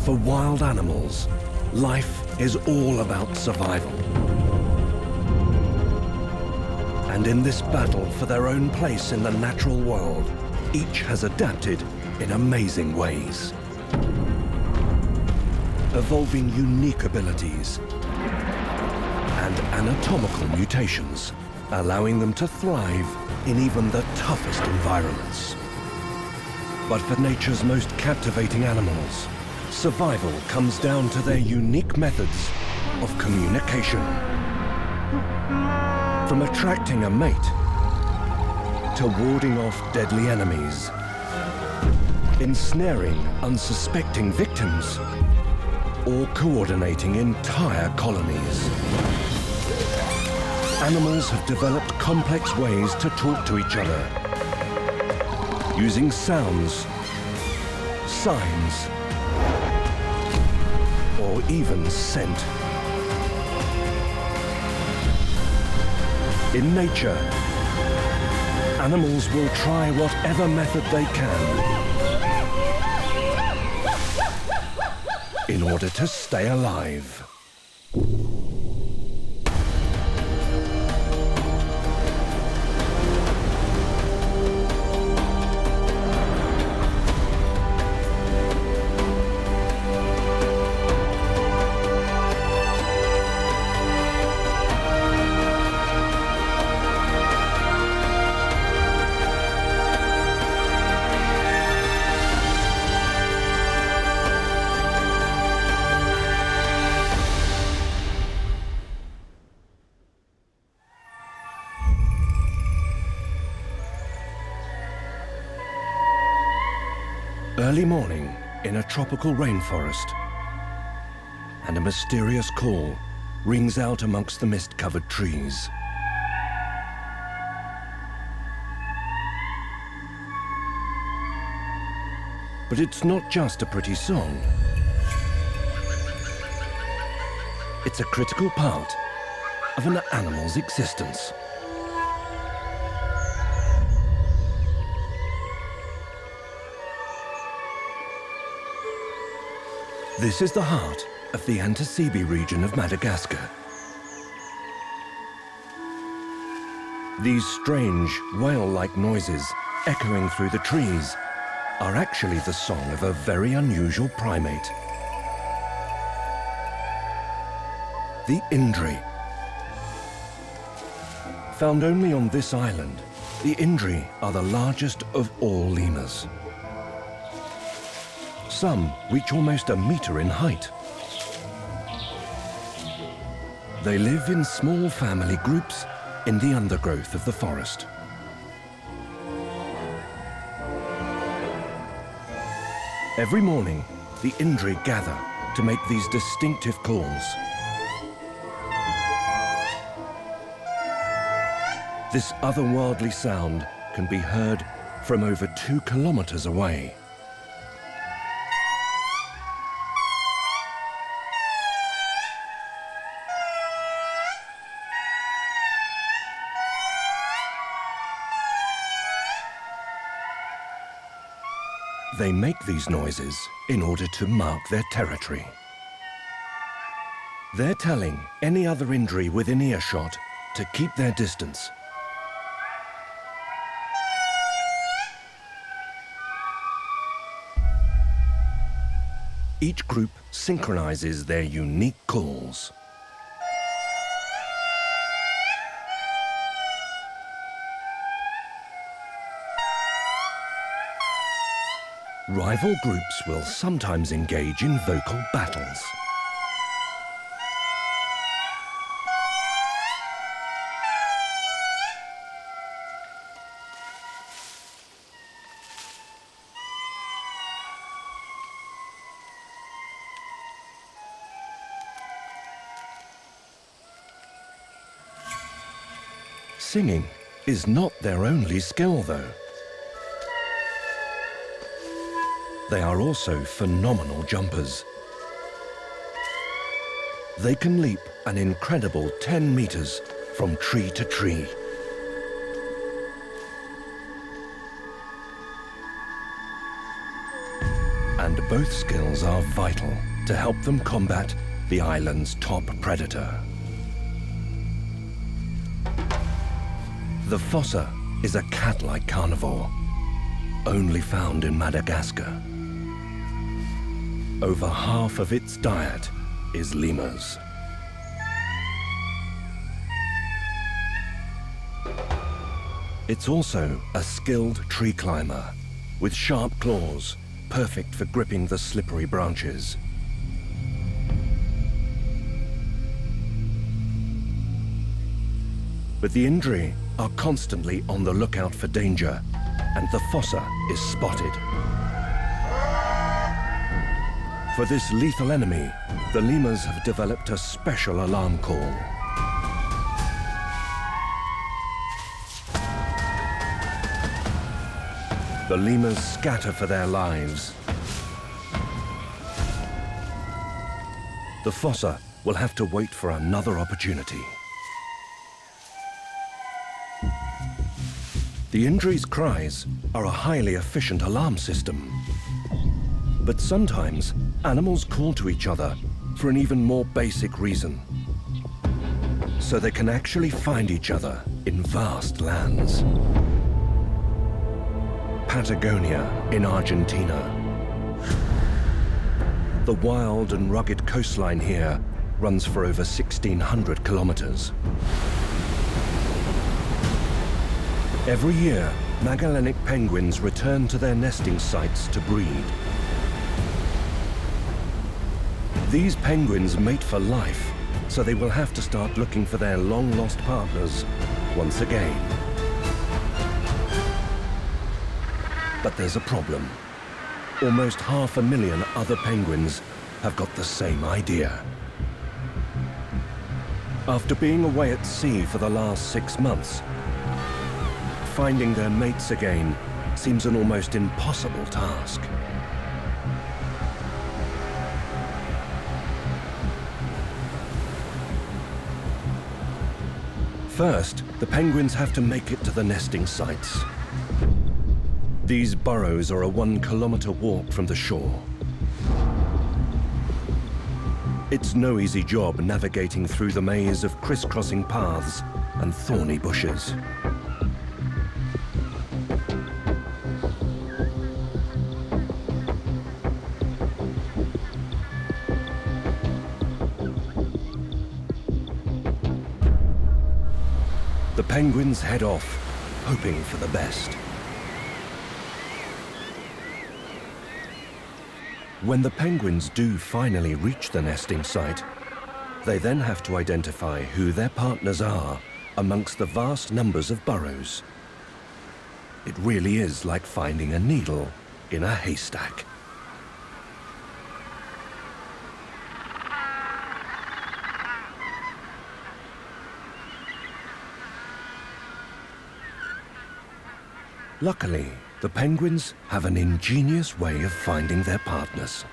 For wild animals, life is all about survival. And in this battle for their own place in the natural world, each has adapted in amazing ways, evolving unique abilities and anatomical mutations, allowing them to thrive in even the toughest environments. But for nature's most captivating animals, survival comes down to their unique methods of communication. From attracting a mate to warding off deadly enemies, ensnaring unsuspecting victims, or coordinating entire colonies. Animals have developed complex ways to talk to each other, using sounds, signs, or even scent. In nature, animals will try whatever method they can in order to stay alive. Early morning in a tropical rainforest, and a mysterious call rings out amongst the mist-covered trees. But it's not just a pretty song. It's a critical part of an animal's existence. This is the heart of the Anticibi region of Madagascar. These strange, whale-like noises echoing through the trees are actually the song of a very unusual primate. The Indri. Found only on this island, the Indri are the largest of all lemurs. Some reach almost a meter in height. They live in small family groups in the undergrowth of the forest. Every morning, the Indri gather to make these distinctive calls. This otherworldly sound can be heard from over 2 kilometers away. They make these noises in order to mark their territory. They're telling any other Indri within earshot to keep their distance. Each group synchronizes their unique calls. Rival groups will sometimes engage in vocal battles. Singing is not their only skill, though. They are also phenomenal jumpers. They can leap an incredible 10 meters from tree to tree. and both skills are vital to help them combat the island's top predator. The fossa is a cat-like carnivore, only found in Madagascar. Over half of its diet is lemurs. It's also a skilled tree climber with sharp claws, perfect for gripping the slippery branches. But the Indri are constantly on the lookout for danger, and the fossa is spotted. For this lethal enemy, the lemurs have developed a special alarm call. The lemurs scatter for their lives. The fossa will have to wait for another opportunity. The Indri's cries are a highly efficient alarm system. But sometimes, animals call to each other for an even more basic reason. So they can actually find each other in vast lands. Patagonia in Argentina. The wild and rugged coastline here runs for over 1,600 kilometers. Every year, Magellanic penguins return to their nesting sites to breed. These penguins mate for life, so they will have to start looking for their long-lost partners once again. But there's a problem. Almost 500,000 other penguins have got the same idea. After being away at sea for the last 6 months, finding their mates again seems an almost impossible task. First, the penguins have to make it to the nesting sites. These burrows are a 1-kilometer walk from the shore. It's no easy job navigating through the maze of crisscrossing paths and thorny bushes. The penguins head off, hoping for the best. When the penguins do finally reach the nesting site, they then have to identify who their partners are amongst the vast numbers of burrows. It really is like finding a needle in a haystack. Luckily, the penguins have an ingenious way of finding their partners.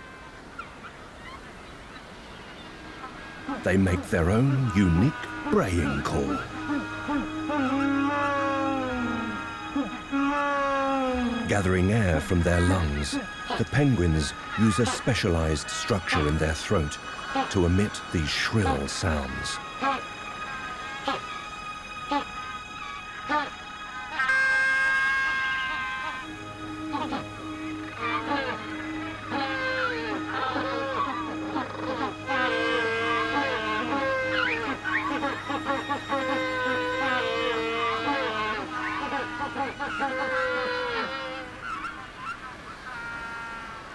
They make their own unique braying call. Gathering air from their lungs, the penguins use a specialized structure in their throat to emit these shrill sounds.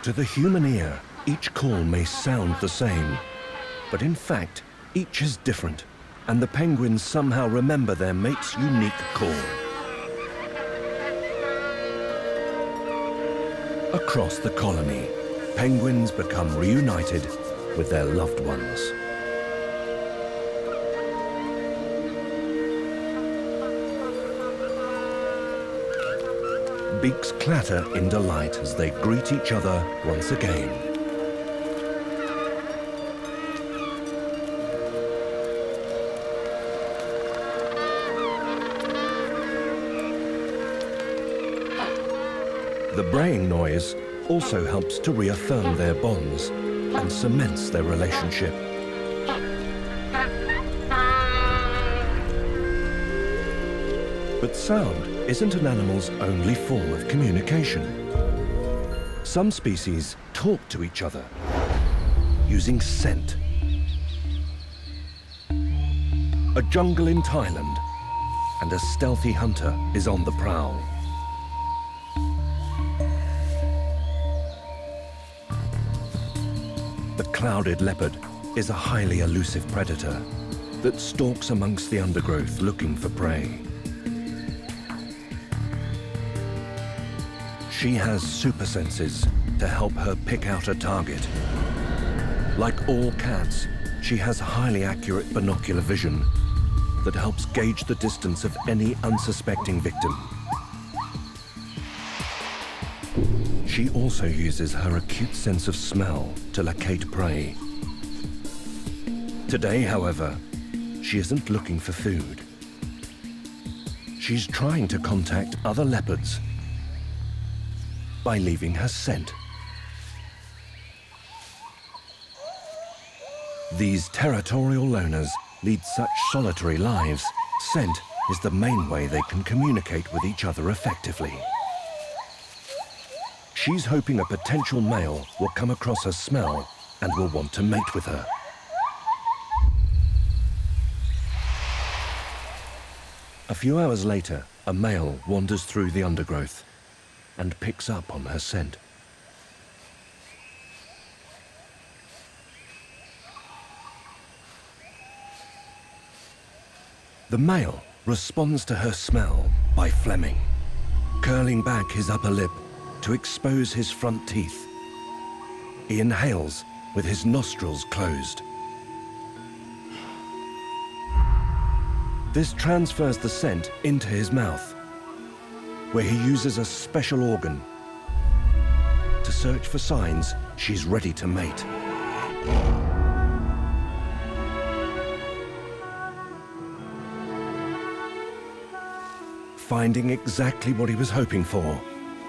To the human ear, each call may sound the same, but in fact, each is different, and the penguins somehow remember their mate's unique call. Across the colony, penguins become reunited with their loved ones. Beaks clatter in delight as they greet each other once again. The braying noise also helps to reaffirm their bonds and cements their relationship. But sound isn't an animal's only form of communication. Some species talk to each other using scent. A jungle in Thailand, and a stealthy hunter is on the prowl. The clouded leopard is a highly elusive predator that stalks amongst the undergrowth looking for prey. She has super senses to help her pick out a target. Like all cats, she has highly accurate binocular vision that helps gauge the distance of any unsuspecting victim. She also uses her acute sense of smell to locate prey. Today, however, she isn't looking for food. She's trying to contact other leopards by leaving her scent. These territorial loners lead such solitary lives. Scent is the main way they can communicate with each other effectively. She's hoping a potential male will come across her smell and will want to mate with her. A few hours later, a male wanders through the undergrowth and picks up on her scent. The male responds to her smell by phlegming, curling back his upper lip to expose his front teeth. He inhales with his nostrils closed. This transfers the scent into his mouth, where he uses a special organ to search for signs she's ready to mate. Finding exactly what he was hoping for,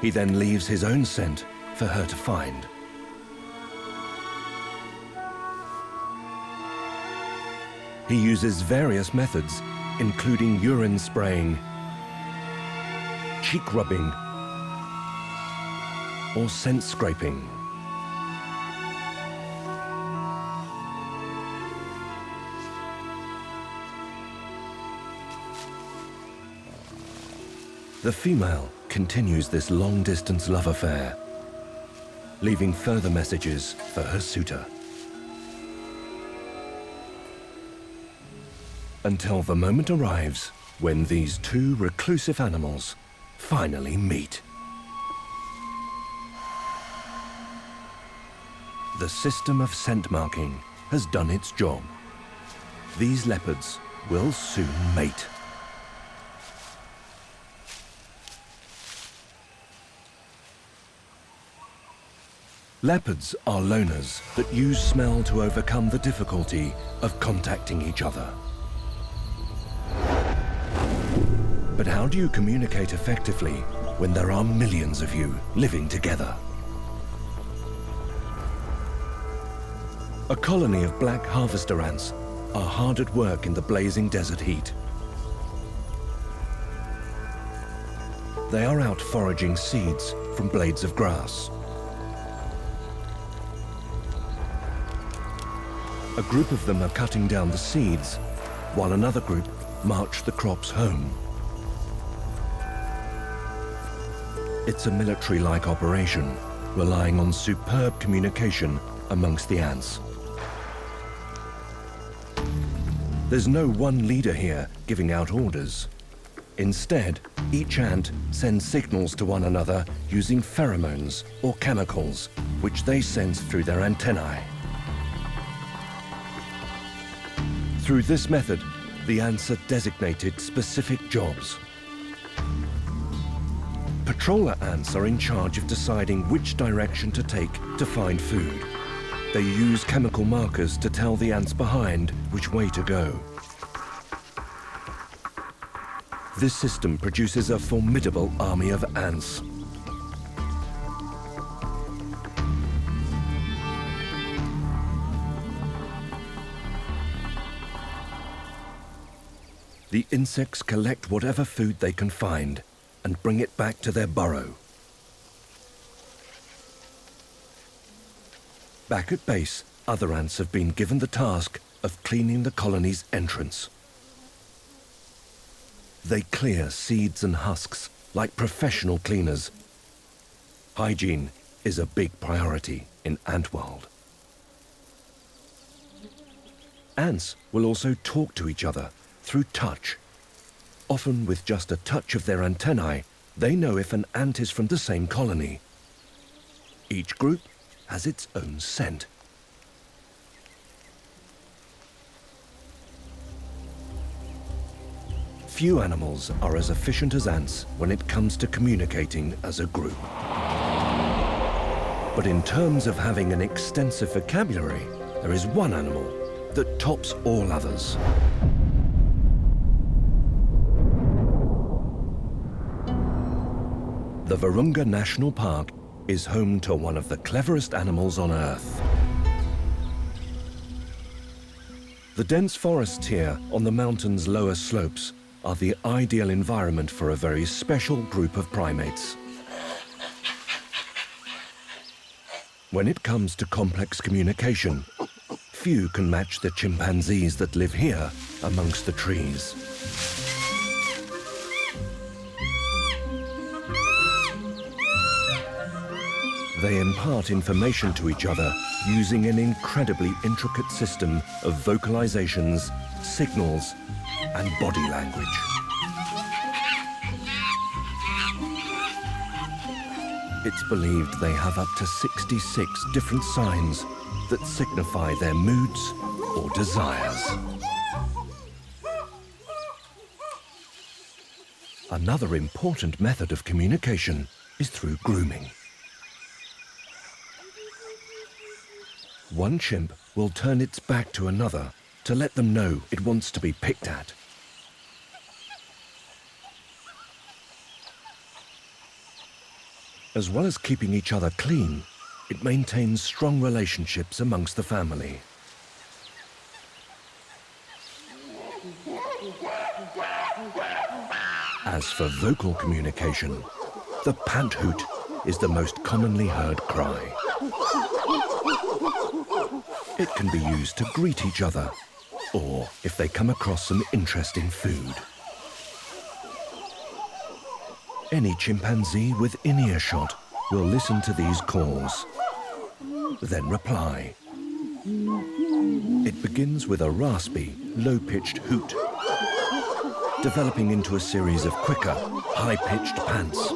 he then leaves his own scent for her to find. He uses various methods, including urine spraying, cheek rubbing, or scent scraping. The female continues this long-distance love affair, leaving further messages for her suitor. Until the moment arrives when these two reclusive animals finally meet. The system of scent marking has done its job. These leopards will soon mate. Leopards are loners that use smell to overcome the difficulty of contacting each other. But how do you communicate effectively when there are millions of you living together? A colony of black harvester ants are hard at work in the blazing desert heat. They are out foraging seeds from blades of grass. A group of them are cutting down the seeds, while another group march the crops home. It's a military-like operation, relying on superb communication amongst the ants. There's no one leader here giving out orders. Instead, each ant sends signals to one another using pheromones or chemicals, which they sense through their antennae. Through this method, the ants are designated specific jobs. Patroller ants are in charge of deciding which direction to take to find food. They use chemical markers to tell the ants behind which way to go. This system produces a formidable army of ants. The insects collect whatever food they can find and bring it back to their burrow. Back at base, other ants have been given the task of cleaning the colony's entrance. They clear seeds and husks like professional cleaners. Hygiene is a big priority in ant world. Ants will also talk to each other through touch. Often with just a touch of their antennae, they know if an ant is from the same colony. Each group has its own scent. Few animals are as efficient as ants when it comes to communicating as a group. But in terms of having an extensive vocabulary, there is one animal that tops all others. The Virunga National Park is home to one of the cleverest animals on Earth. The dense forests here on the mountain's lower slopes are the ideal environment for a very special group of primates. When it comes to complex communication, few can match the chimpanzees that live here amongst the trees. They impart information to each other using an incredibly intricate system of vocalisations, signals, and body language. It's believed they have up to 66 different signs that signify their moods or desires. Another important method of communication is through grooming. One chimp will turn its back to another to let them know it wants to be picked at. As well as keeping each other clean, it maintains strong relationships amongst the family. As for vocal communication, the pant hoot is the most commonly heard cry. It can be used to greet each other, or if they come across some interesting food. Any chimpanzee within earshot will listen to these calls, then reply. It begins with a raspy, low-pitched hoot, developing into a series of quicker, high-pitched pants.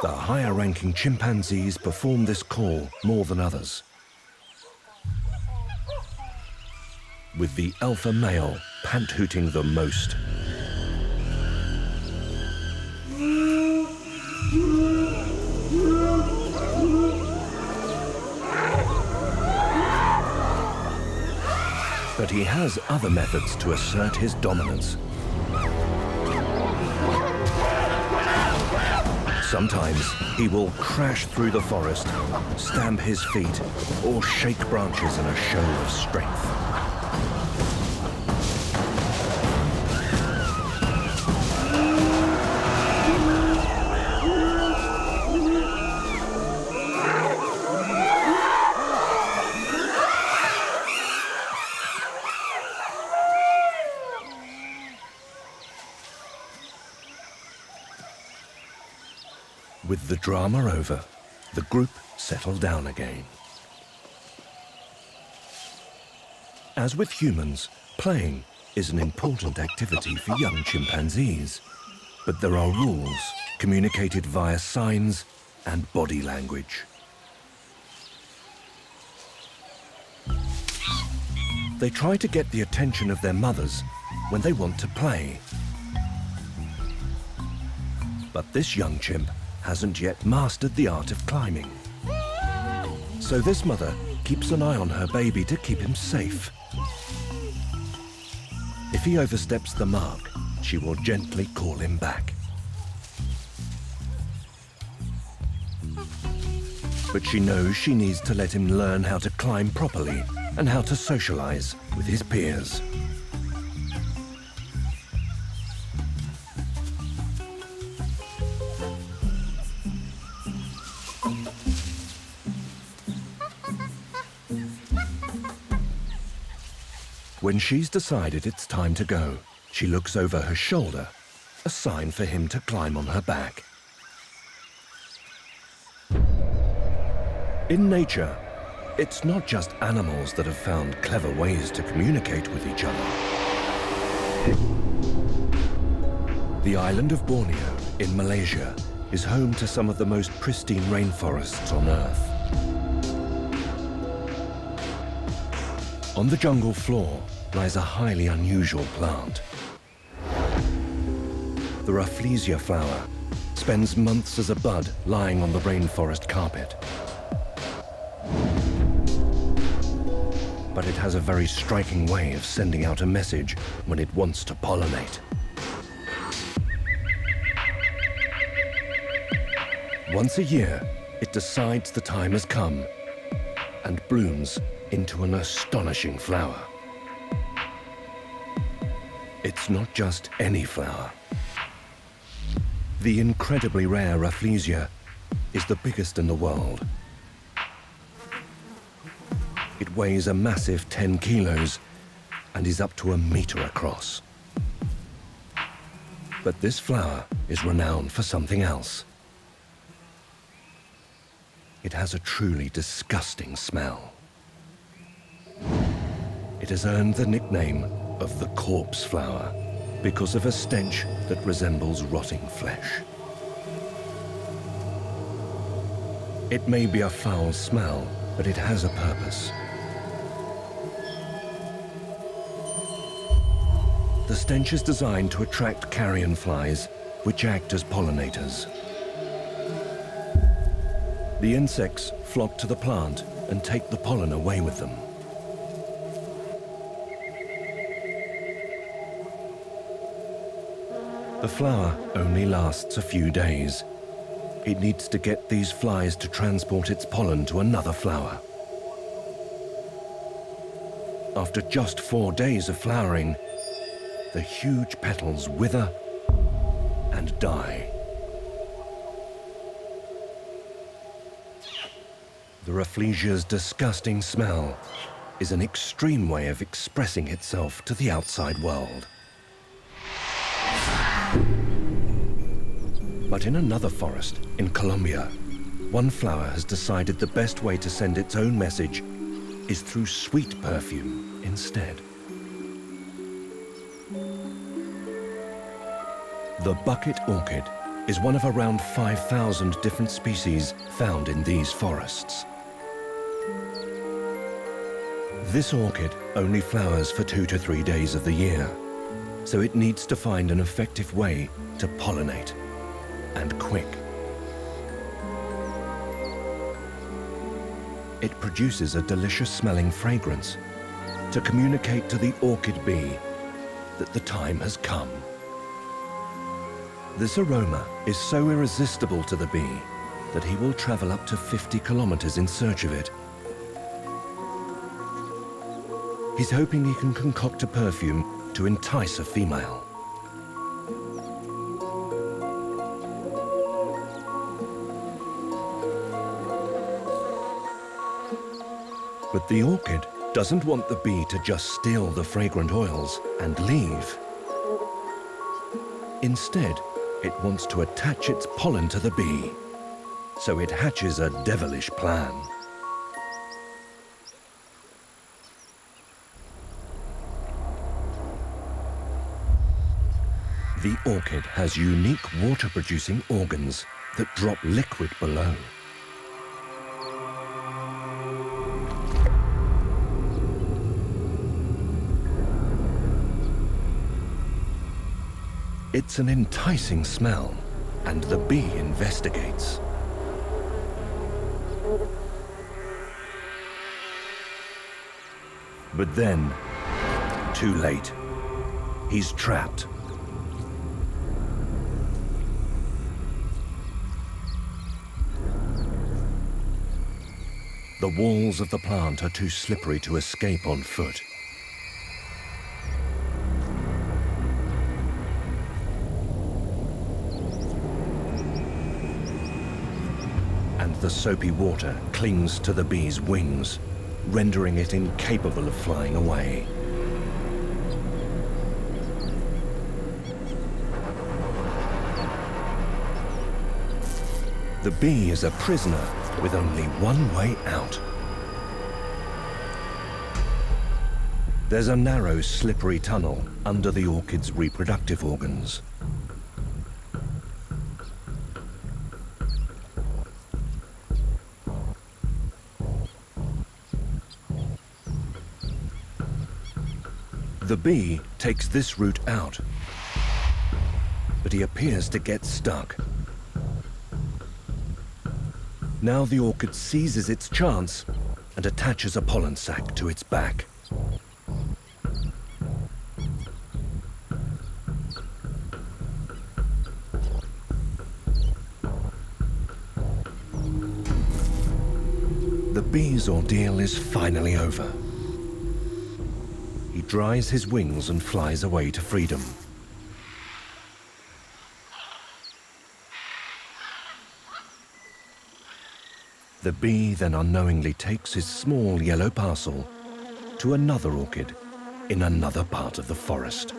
The higher-ranking chimpanzees perform this call more than others, with the alpha male pant-hooting the most. But he has other methods to assert his dominance. Sometimes he will crash through the forest, stamp his feet, or shake branches in a show of strength. With the drama over, the group settle down again. As with humans, playing is an important activity for young chimpanzees, but there are rules communicated via signs and body language. They try to get the attention of their mothers when they want to play. But this young chimp hasn't yet mastered the art of climbing. So this mother keeps an eye on her baby to keep him safe. If he oversteps the mark, she will gently call him back. but she knows she needs to let him learn how to climb properly and how to socialize with his peers. When she's decided it's time to go, she looks over her shoulder, a sign for him to climb on her back. In nature, it's not just animals that have found clever ways to communicate with each other. The island of Borneo in Malaysia is home to some of the most pristine rainforests on Earth. On the jungle floor lies a highly unusual plant. The Rafflesia flower spends months as a bud lying on the rainforest carpet. But it has a very striking way of sending out a message when it wants to pollinate. Once a year, it decides the time has come and blooms into an astonishing flower. It's not just any flower. The incredibly rare Rafflesia is the biggest in the world. It weighs a massive 10 kilos and is up to 1 meter across. But this flower is renowned for something else. It has a truly disgusting smell. It has earned the nickname of the corpse flower because of a stench that resembles rotting flesh. It may be a foul smell, but it has a purpose. The stench is designed to attract carrion flies, which act as pollinators. The insects flock to the plant and take the pollen away with them. The flower only lasts a few days. It needs to get these flies to transport its pollen to another flower. After just 4 days of flowering, the huge petals wither and die. The Rafflesia's disgusting smell is an extreme way of expressing itself to the outside world. But in another forest in Colombia, one flower has decided the best way to send its own message is through sweet perfume instead. The bucket orchid is one of around 5,000 different species found in these forests. This orchid only flowers for 2 to 3 days of the year, so it needs to find an effective way to pollinate, and quick. It produces a delicious-smelling fragrance to communicate to the orchid bee that the time has come. This aroma is so irresistible to the bee that he will travel up to 50 kilometers in search of it. He's hoping he can concoct a perfume to entice a female. But the orchid doesn't want the bee to just steal the fragrant oils and leave. Instead, it wants to attach its pollen to the bee, so it hatches a devilish plan. The orchid has unique water-producing organs that drop liquid below. It's an enticing smell, and the bee investigates. But then, too late. He's trapped. The walls of the plant are too slippery to escape on foot. And the soapy water clings to the bee's wings, rendering it incapable of flying away. The bee is a prisoner with only one way out. There's a narrow, slippery tunnel under the orchid's reproductive organs. The bee takes this route out, but he appears to get stuck. Now the orchid seizes its chance and attaches a pollen sac to its back. The bee's ordeal is finally over. He dries his wings and flies away to freedom. The bee then unknowingly takes his small yellow parcel to another orchid in another part of the forest.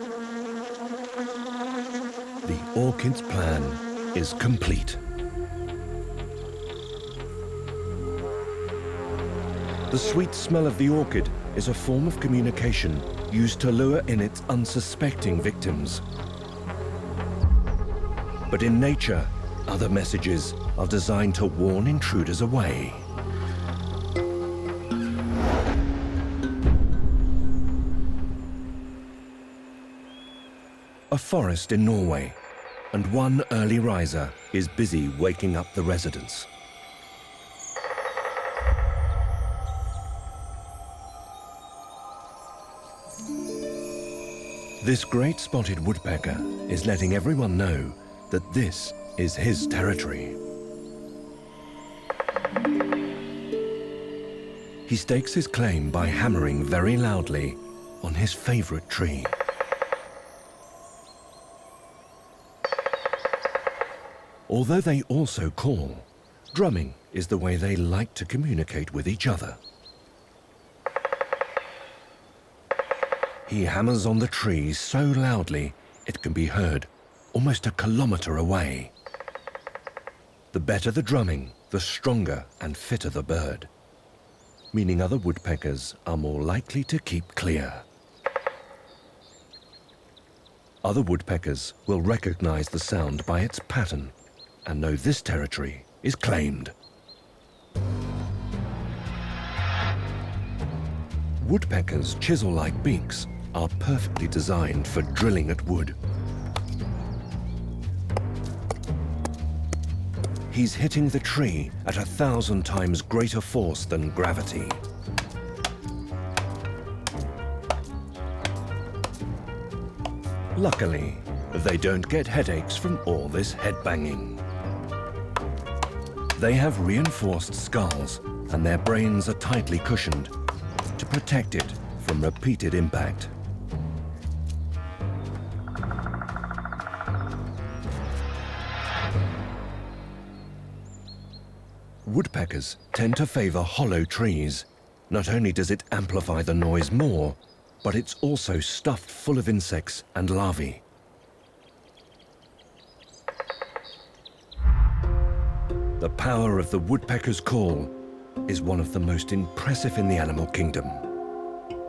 The orchid's plan is complete. The sweet smell of the orchid is a form of communication used to lure in its unsuspecting victims. But in nature, other messages are designed to warn intruders away. A forest in Norway, and one early riser is busy waking up the residents. This great spotted woodpecker is letting everyone know that this is his territory. He stakes his claim by hammering very loudly on his favorite tree. Although they also call, drumming is the way they like to communicate with each other. He hammers on the tree so loudly it can be heard almost a kilometer away. The better the drumming, the stronger and fitter the bird, meaning other woodpeckers are more likely to keep clear. Other woodpeckers will recognize the sound by its pattern and know this territory is claimed. Woodpeckers' chisel-like beaks are perfectly designed for drilling at wood. He's hitting the tree at 1,000 times greater force than gravity. Luckily, they don't get headaches from all this headbanging. They have reinforced skulls, and their brains are tightly cushioned to protect it from repeated impact. Woodpeckers tend to favor hollow trees. Not only does it amplify the noise more, but it's also stuffed full of insects and larvae. The power of the woodpecker's call is one of the most impressive in the animal kingdom.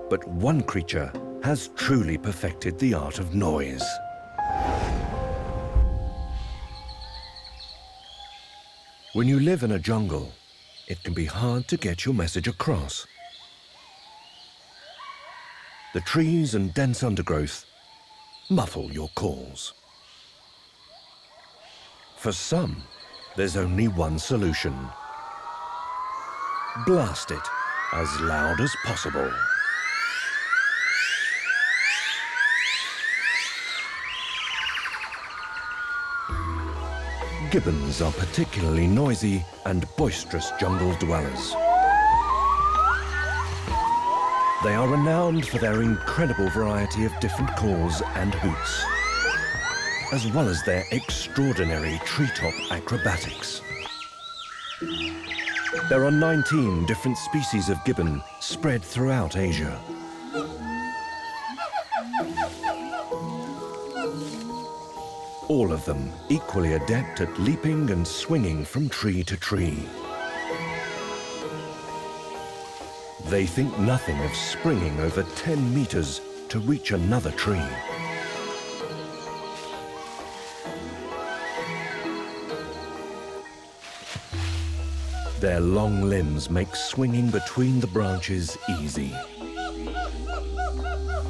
But one creature has truly perfected the art of noise. When you live in a jungle, it can be hard to get your message across. The trees and dense undergrowth muffle your calls. For some, there's only one solution. Blast it as loud as possible. Gibbons are particularly noisy and boisterous jungle dwellers. They are renowned for their incredible variety of different calls and hoots, as well as their extraordinary treetop acrobatics. There are 19 different species of gibbon spread throughout Asia. All of them equally adept at leaping and swinging from tree to tree. They think nothing of springing over 10 meters to reach another tree. Their long limbs make swinging between the branches easy.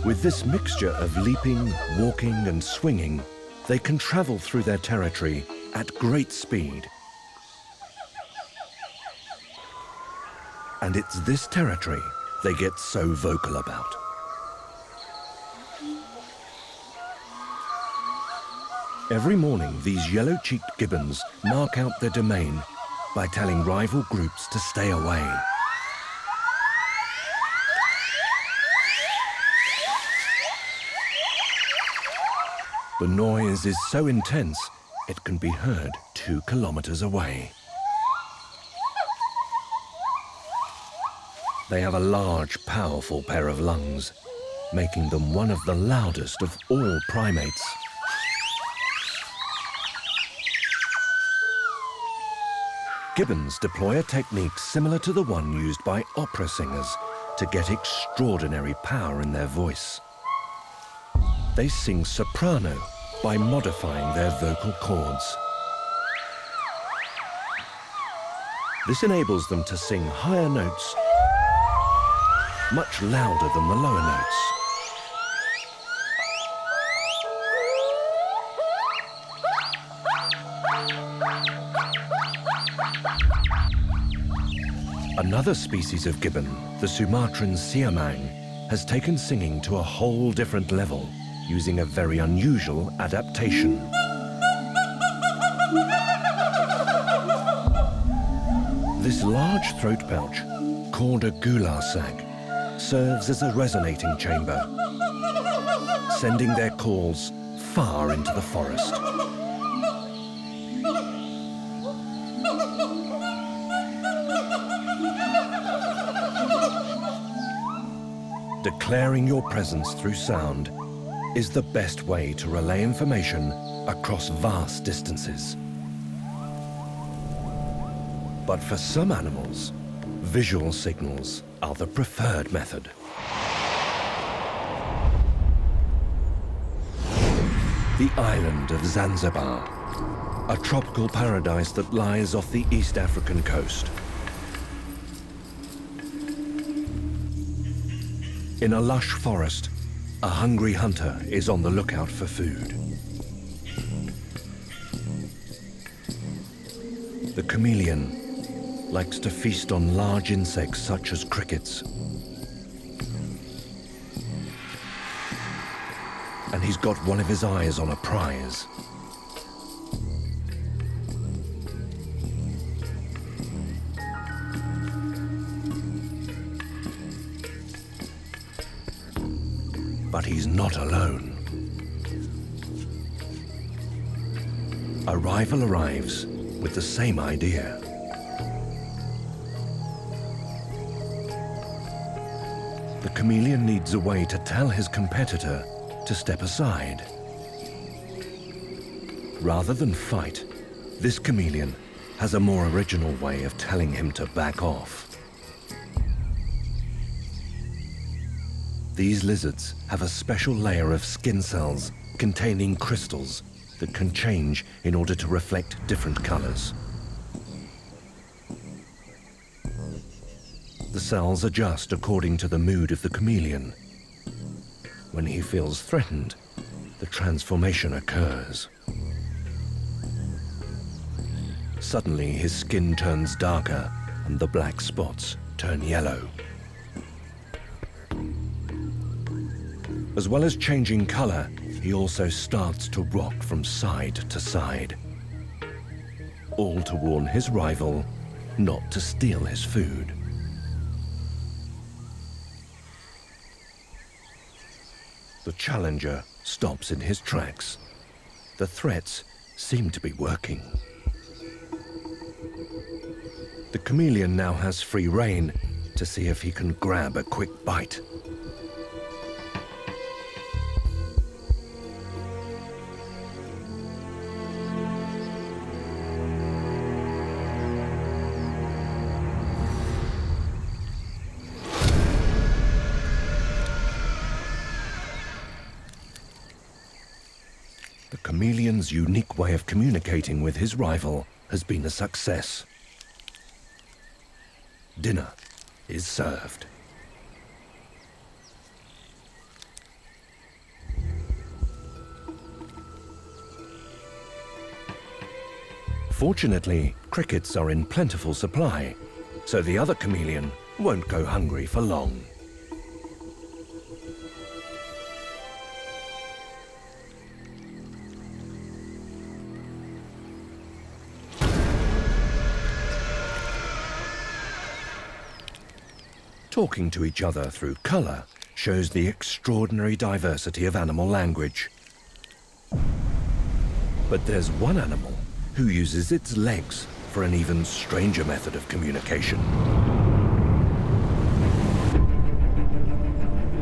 With this mixture of leaping, walking, and swinging, they can travel through their territory at great speed. And it's this territory they get so vocal about. Every morning, these yellow-cheeked gibbons mark out their domain by telling rival groups to stay away. The noise is so intense, it can be heard 2 kilometers away. They have a large, powerful pair of lungs, making them one of the loudest of all primates. Gibbons deploy a technique similar to the one used by opera singers to get extraordinary power in their voice. They sing soprano by modifying their vocal cords. This enables them to sing higher notes much louder than the lower notes. Another species of gibbon, the Sumatran siamang, has taken singing to a whole different level, using a very unusual adaptation. This large throat pouch, called a gular sac, serves as a resonating chamber, sending their calls far into the forest. Declaring your presence through sound is the best way to relay information across vast distances. But for some animals, visual signals are the preferred method. The island of Zanzibar, a tropical paradise that lies off the East African coast. In a lush forest, a hungry hunter is on the lookout for food. The chameleon likes to feast on large insects such as crickets. And he's got one of his eyes on a prize. But he's not alone. A rival arrives with the same idea. The chameleon needs a way to tell his competitor to step aside. Rather than fight, this chameleon has a more original way of telling him to back off. These lizards have a special layer of skin cells containing crystals that can change in order to reflect different colors. The cells adjust according to the mood of the chameleon. When he feels threatened, the transformation occurs. Suddenly, his skin turns darker and the black spots turn yellow. As well as changing color, he also starts to rock from side to side, all to warn his rival not to steal his food. The challenger stops in his tracks. The threats seem to be working. The chameleon now has free rein to see if he can grab a quick bite. The chameleon's unique way of communicating with his rival has been a success. Dinner is served. Fortunately, crickets are in plentiful supply, so the other chameleon won't go hungry for long. Talking to each other through colour shows the extraordinary diversity of animal language. But there's one animal who uses its legs for an even stranger method of communication.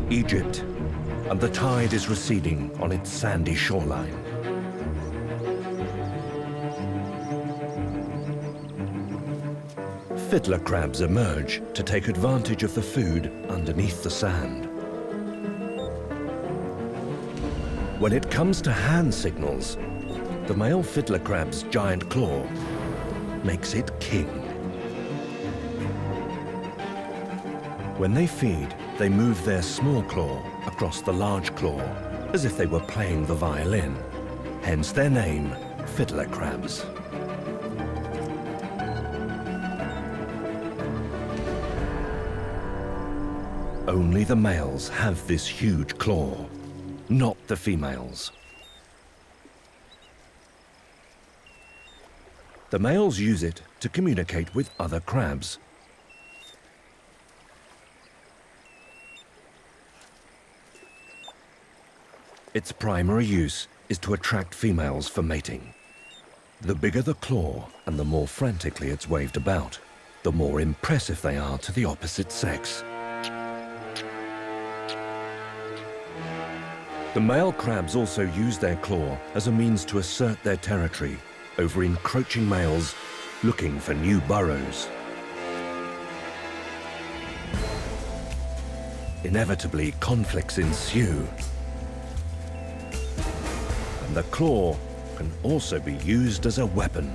Egypt, and the tide is receding on its sandy shoreline. Fiddler crabs emerge to take advantage of the food underneath the sand. When it comes to hand signals, the male fiddler crab's giant claw makes it king. When they feed, they move their small claw across the large claw as if they were playing the violin, hence their name, fiddler crabs. Only the males have this huge claw, not the females. The males use it to communicate with other crabs. Its primary use is to attract females for mating. The bigger the claw and the more frantically it's waved about, the more impressive they are to the opposite sex. The male crabs also use their claw as a means to assert their territory over encroaching males looking for new burrows. Inevitably, conflicts ensue. And the claw can also be used as a weapon.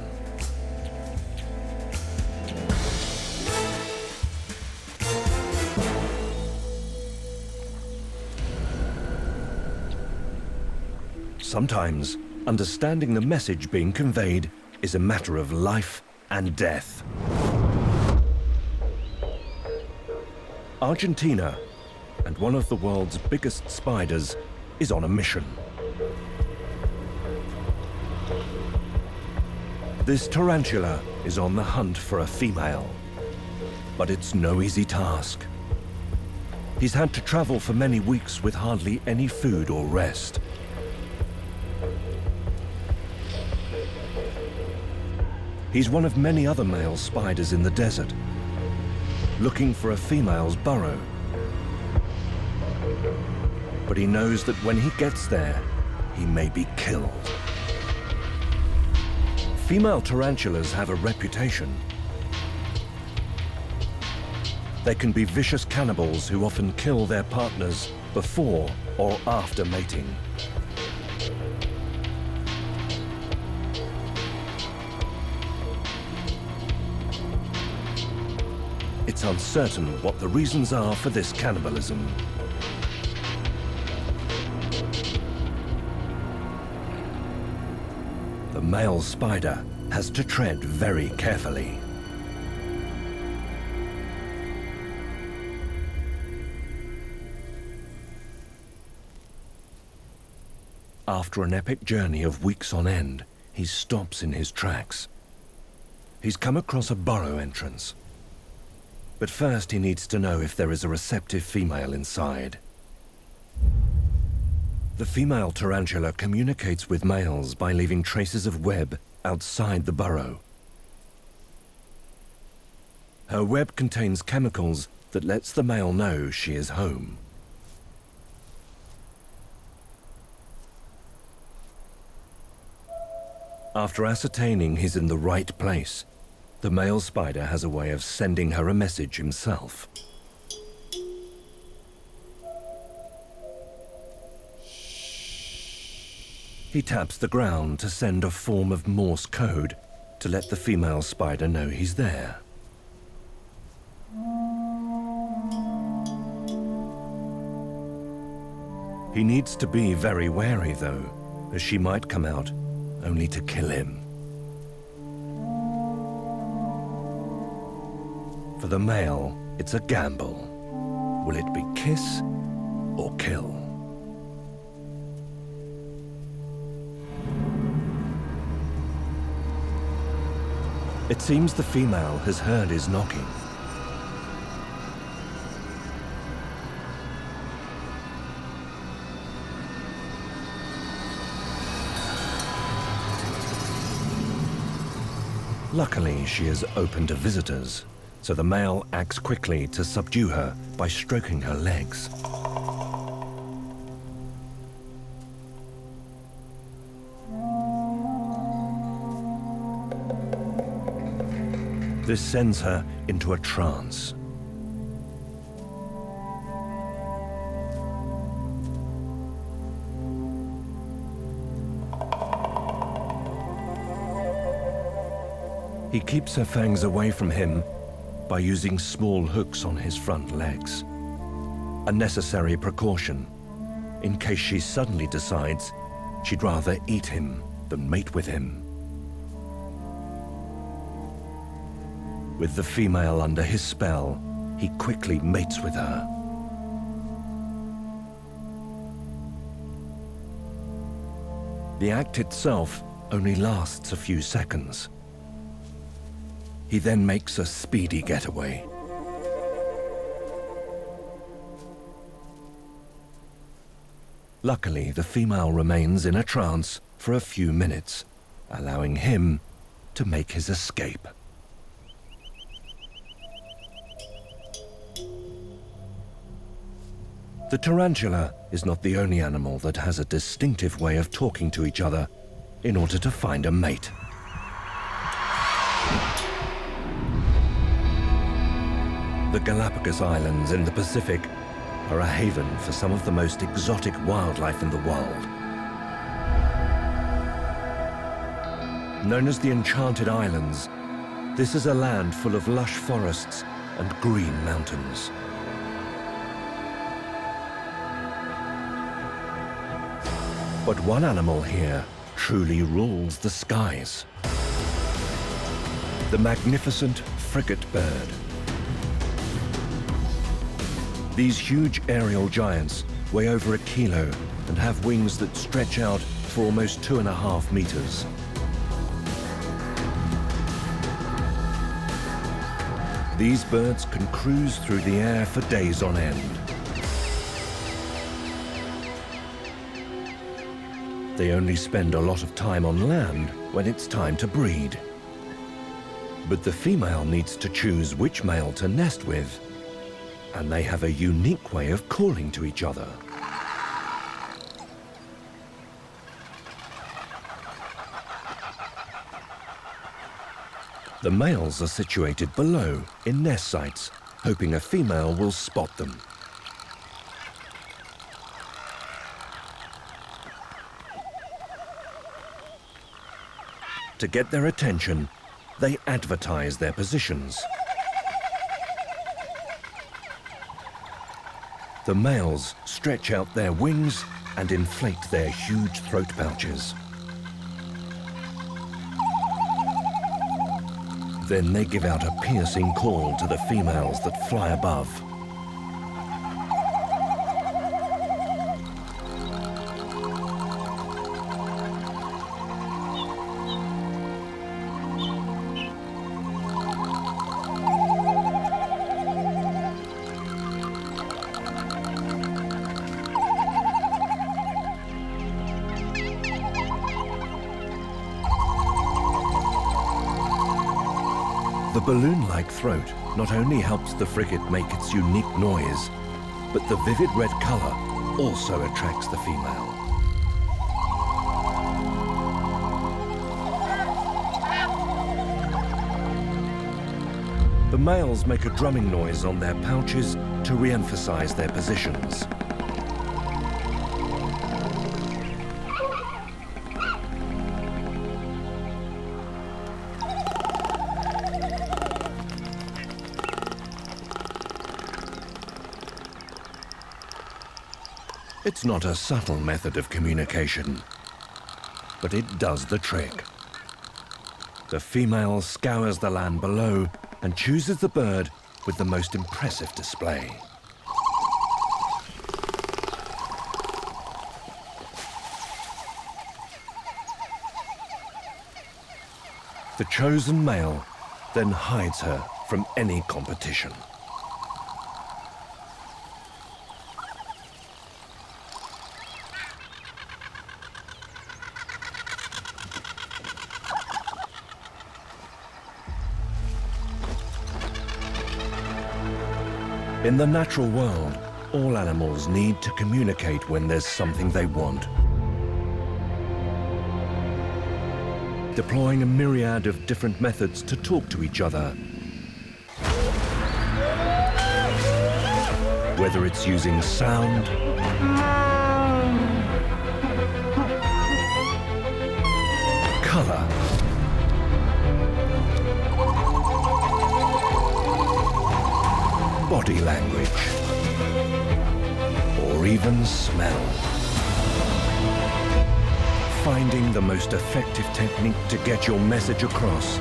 Sometimes, understanding the message being conveyed is a matter of life and death. Argentina, and one of the world's biggest spiders, is on a mission. This tarantula is on the hunt for a female, but it's no easy task. He's had to travel for many weeks with hardly any food or rest. He's one of many other male spiders in the desert, looking for a female's burrow. But he knows that when he gets there, he may be killed. Female tarantulas have a reputation. They can be vicious cannibals who often kill their partners before or after mating. It's uncertain what the reasons are for this cannibalism. The male spider has to tread very carefully. After an epic journey of weeks on end, he stops in his tracks. He's come across a burrow entrance. But first he needs to know if there is a receptive female inside. The female tarantula communicates with males by leaving traces of web outside the burrow. Her web contains chemicals that lets the male know she is home. After ascertaining he's in the right place, the male spider has a way of sending her a message himself. He taps the ground to send a form of Morse code to let the female spider know he's there. He needs to be very wary, though, as she might come out only to kill him. For the male, it's a gamble. Will it be kiss or kill? It seems the female has heard his knocking. Luckily, she is open to visitors, so the male acts quickly to subdue her by stroking her legs. This sends her into a trance. He keeps her fangs away from him by using small hooks on his front legs. A necessary precaution, in case she suddenly decides she'd rather eat him than mate with him. With the female under his spell, he quickly mates with her. The act itself only lasts a few seconds. He then makes a speedy getaway. Luckily, the female remains in a trance for a few minutes, allowing him to make his escape. The tarantula is not the only animal that has a distinctive way of talking to each other in order to find a mate. The Galapagos Islands in the Pacific are a haven for some of the most exotic wildlife in the world. Known as the Enchanted Islands, this is a land full of lush forests and green mountains. But one animal here truly rules the skies. The magnificent frigate bird. These huge aerial giants weigh over 1 kilo and have wings that stretch out for almost 2.5 meters. These birds can cruise through the air for days on end. They only spend a lot of time on land when it's time to breed. But the female needs to choose which male to nest with, and they have a unique way of calling to each other. The males are situated below in nest sites, hoping a female will spot them. To get their attention, they advertise their positions. The males stretch out their wings and inflate their huge throat pouches. Then they give out a piercing call to the females that fly above. The balloon-like throat not only helps the frigate make its unique noise, but the vivid red colour also attracts the female. The males make a drumming noise on their pouches to re-emphasize their positions. It's not a subtle method of communication, but it does the trick. The female scours the land below and chooses the bird with the most impressive display. The chosen male then hides her from any competition. In the natural world, all animals need to communicate when there's something they want. Deploying a myriad of different methods to talk to each other. Whether it's using sound, color, body language, or even smell. Finding the most effective technique to get your message across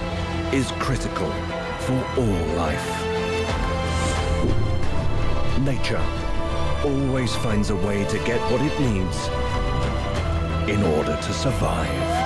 is critical for all life. Nature always finds a way to get what it needs in order to survive.